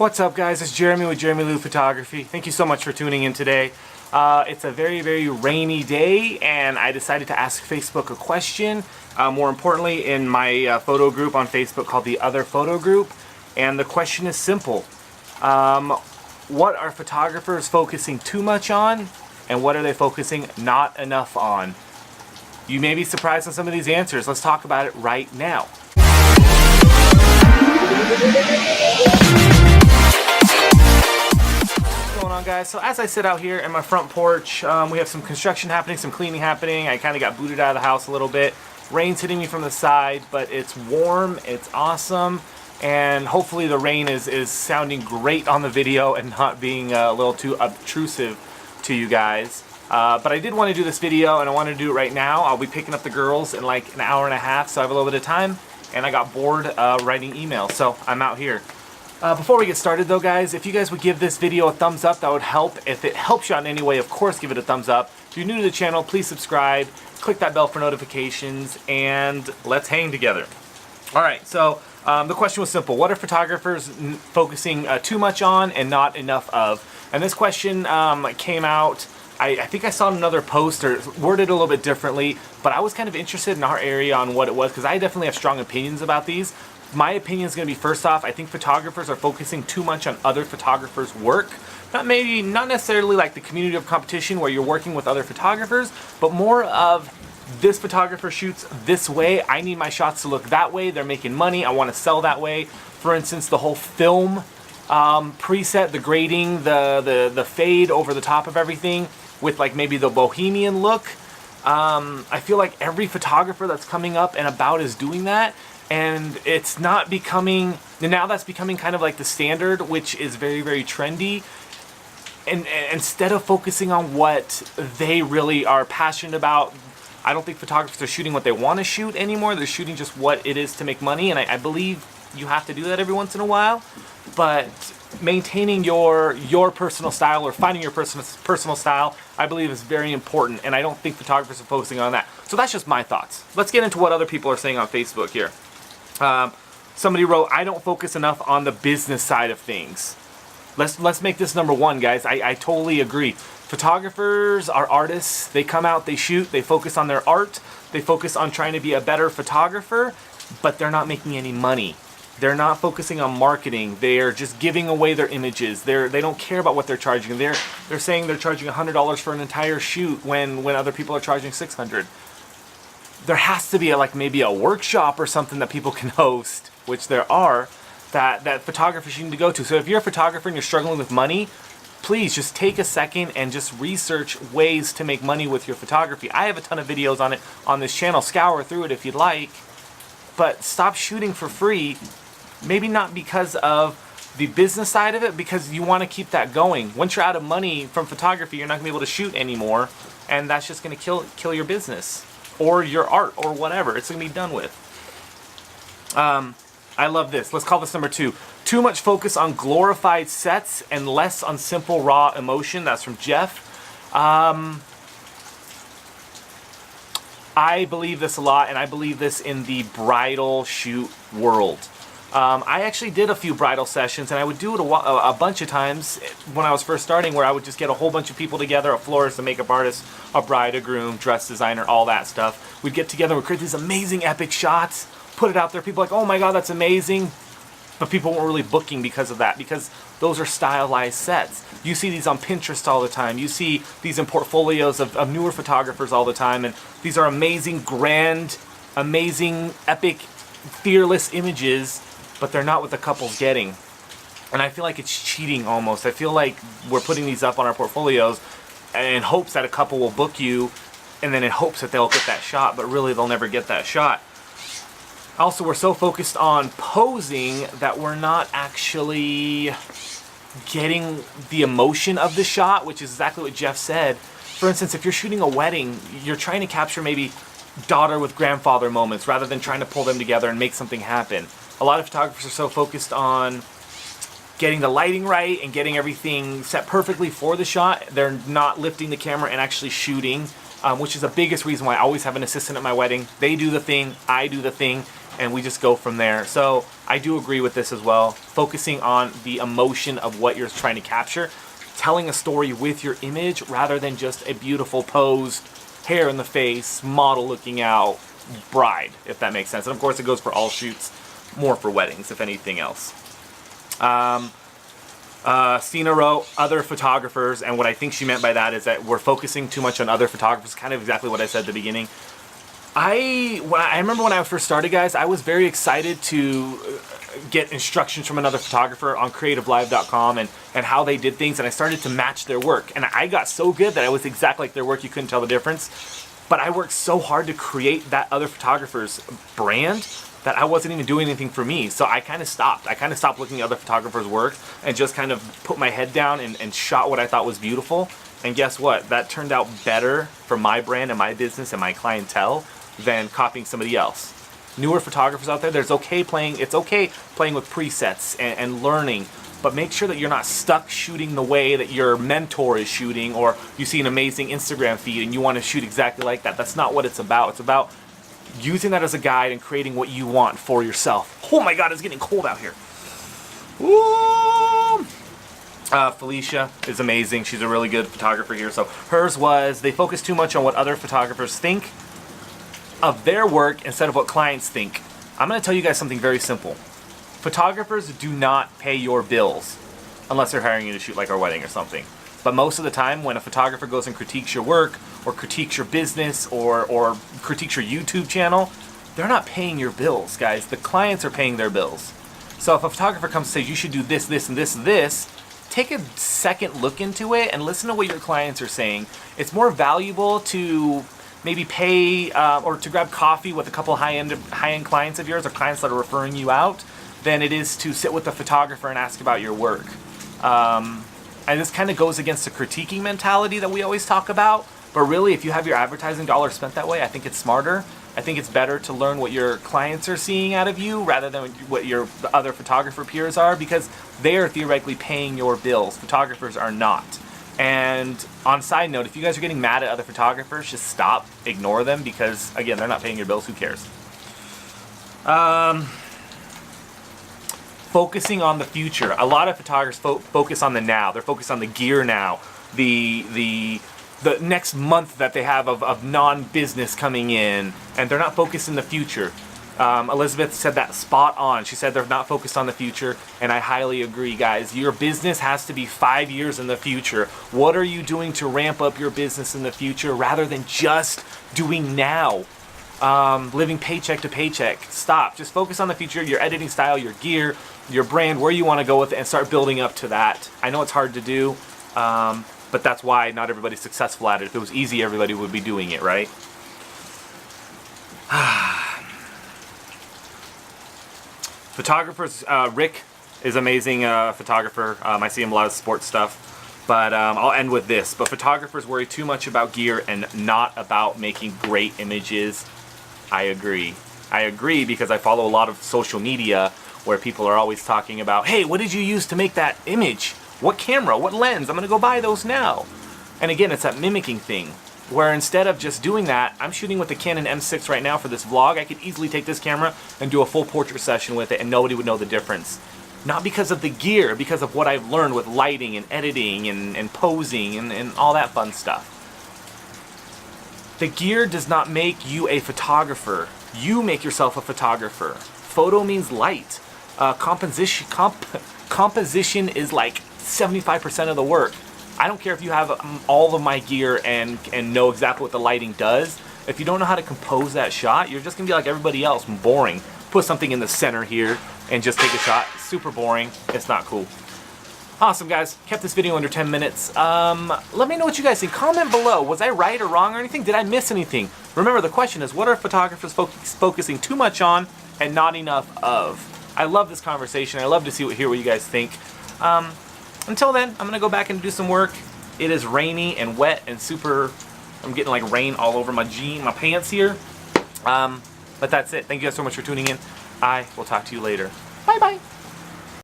What's up, guys? It's Jeramie with Jeramie Photography. Thank you so much for tuning in today. It's a very rainy day, and I decided to ask Facebook a question. More importantly, in my photo group on Facebook called the Other Photo Group. And the question is simple. What are photographers focusing too much on, and what are they focusing not enough on? You may be surprised on some of these answers. Let's talk about it right now. What's going on, guys? So as I sit out here in my front porch, we have some construction happening, some cleaning happening. I kind of got booted out of the house a little bit. Rain's hitting me from the side, but it's warm, it's awesome, and hopefully the rain is sounding great on the video and not being a little too obtrusive to you guys. But I did want to do this video, and I want to do it right now. I'll be picking up the girls in like an hour and a half, so I have a little bit of time, and I got bored writing emails, so I'm out here. Before we get started though, guys, if you guys would give this video a thumbs up, that would help. If it helps you out in any way, of course give it a thumbs up. If you're new to the channel, please subscribe, click that bell for notifications, and let's hang together. Alright, so the question was simple. What are photographers focusing too much on and not enough of? And this question came out, I think I saw another post or worded a little bit differently, but I was kind of interested in our area on what it was, because I definitely have strong opinions about these. My opinion is going to be, first off, I think photographers are focusing too much on other photographers' work. Not necessarily like the community of competition where you're working with other photographers, but more of this photographer shoots this way, I need my shots to look that way, they're making money, I want to sell that way. For instance, the whole film preset, the grading, the fade over the top of everything with like maybe the bohemian look. I feel like every photographer that's coming up and about is doing that. And it's not becoming, now that's becoming kind of like the standard, which is very trendy. And instead of focusing on what they really are passionate about, I don't think photographers are shooting what they want to shoot anymore. They're shooting just what it is to make money. And I believe you have to do that every once in a while. But maintaining your personal style, or finding your personal style, I believe is very important. And I don't think photographers are focusing on that. So that's just my thoughts. Let's get into what other people are saying on Facebook here. Somebody wrote, I don't focus enough on the business side of things. Let's make this number one, guys. I totally agree. Photographers are artists. They come out, they shoot, they focus on their art, they focus on trying to be a better photographer, but they're not making any money. They're not focusing on marketing. They're just giving away their images. They don't care about what they're charging. They're saying they're charging $100 for an entire shoot when other people are charging $600. There has to be maybe a workshop or something that people can host, which there are, that photographers need to go to. So if you're a photographer and you're struggling with money, please just take a second and just research ways to make money with your photography. I have a ton of videos on it on this channel. Scour through it if you'd like. But stop shooting for free. Maybe not because of the business side of it, because you want to keep that going. Once you're out of money from photography, you're not going to be able to shoot anymore, and that's just going to kill your business or your art or whatever. It's going to be done with. I love this. Let's call this number two. Too much focus on glorified sets and less on simple raw emotion. That's from Jeff. I believe this a lot, and I believe this in the bridal shoot world. I actually did a few bridal sessions, and I would do it a bunch of times when I was first starting, where I would just get a whole bunch of people together, a florist, a makeup artist, a bride, a groom, dress designer, all that stuff. We'd get together, we'd create these amazing epic shots, put it out there, people are like, oh my god, that's amazing. But people weren't really booking because of that, because those are stylized sets. You see these on Pinterest all the time. You see these in portfolios of newer photographers all the time, and these are amazing, grand, amazing, epic, fearless images, but they're not what the couple's getting. And I feel like it's cheating almost. I feel like we're putting these up on our portfolios in hopes that a couple will book you, and then in hopes that they'll get that shot, but really they'll never get that shot. Also, we're so focused on posing that we're not actually getting the emotion of the shot, which is exactly what Jeff said. For instance, if you're shooting a wedding, you're trying to capture maybe daughter with grandfather moments rather than trying to pull them together and make something happen. A lot of photographers are so focused on getting the lighting right and getting everything set perfectly for the shot. They're not lifting the camera and actually shooting, which is the biggest reason why I always have an assistant at my wedding. They do the thing, I do the thing, and we just go from there. So I do agree with this as well. Focusing on the emotion of what you're trying to capture, telling a story with your image rather than just a beautiful pose, hair in the face, model looking out, bride, if that makes sense. And of course it goes for all shoots, more for weddings, if anything else. Stina wrote other photographers, and what I think she meant by that is that we're focusing too much on other photographers, kind of exactly what I said at the beginning. I remember when I first started, guys, I was very excited to get instructions from another photographer on creativelive.com and how they did things, and I started to match their work, and I got so good that I was exactly like their work, you couldn't tell the difference. But I worked so hard to create that other photographer's brand that I wasn't even doing anything for me. So I kind of stopped. I kind of stopped looking at other photographers' work and just kind of put my head down and shot what I thought was beautiful. And guess what? That turned out better for my brand and my business and my clientele than copying somebody else. Newer photographers out there, it's okay playing with presets and learning, but make sure that you're not stuck shooting the way that your mentor is shooting, or you see an amazing Instagram feed and you want to shoot exactly like that. That's not what it's about. It's about using that as a guide and creating what you want for yourself. Oh my God, it's getting cold out here. Woo! Felicia is amazing. She's a really good photographer here. So hers was, they focus too much on what other photographers think of their work instead of what clients think. I'm going to tell you guys something very simple. Photographers do not pay your bills unless they're hiring you to shoot like our wedding or something. But most of the time when a photographer goes and critiques your work or critiques your business or critiques your YouTube channel, they're not paying your bills, guys. The clients are paying their bills. So if a photographer comes and says you should do this, this, and this, and this, take a second look into it and listen to what your clients are saying. It's more valuable to maybe pay or to grab coffee with a couple high-end clients of yours or clients that are referring you out than it is to sit with a photographer and ask about your work. And this kind of goes against the critiquing mentality that we always talk about. But really, if you have your advertising dollars spent that way, I think it's smarter. I think it's better to learn what your clients are seeing out of you rather than what your other photographer peers are, because they are theoretically paying your bills. Photographers are not. And on side note, if you guys are getting mad at other photographers, just stop, ignore them, because again, they're not paying your bills. Who cares? Focusing on the future. A lot of photographers focus on the now. They're focused on the gear now, the next month that they have of non-business coming in, and they're not focused in the future. Elizabeth said that spot on. She said they're not focused on the future, and I highly agree, guys. Your business has to be 5 years in the future. What are you doing to ramp up your business in the future rather than just doing now? Living paycheck to paycheck. Stop. Just focus on the future, your editing style, your gear, your brand, where you want to go with it, and start building up to that. I know it's hard to do, but that's why not everybody's successful at it. If it was easy, everybody would be doing it, right? Photographers, Rick is amazing photographer. I see him a lot of sports stuff, but I'll end with this. But photographers worry too much about gear and not about making great images. I agree. I agree because I follow a lot of social media where people are always talking about, hey, what did you use to make that image? What camera? What lens? I'm going to go buy those now. And again, it's that mimicking thing, where instead of just doing that, I'm shooting with the Canon M6 right now for this vlog. I could easily take this camera and do a full portrait session with it and nobody would know the difference. Not because of the gear, because of what I've learned with lighting and editing and posing and all that fun stuff. The gear does not make you a photographer. You make yourself a photographer. Photo means light. Composition is like 75% of the work. I don't care if you have all of my gear and know exactly what the lighting does. If you don't know how to compose that shot, you're just gonna be like everybody else, boring. Put something in the center here and just take a shot. Super boring. It's not cool. Awesome, guys. Kept this video under 10 minutes. Let me know what you guys think. Comment below. Was I right or wrong or anything? Did I miss anything? Remember, the question is, what are photographers focusing too much on and not enough of? I love this conversation. I love to hear what you guys think. Until then, I'm going to go back and do some work. It is rainy and wet and super... I'm getting like rain all over my pants here. But that's it. Thank you guys so much for tuning in. I will talk to you later. Bye-bye.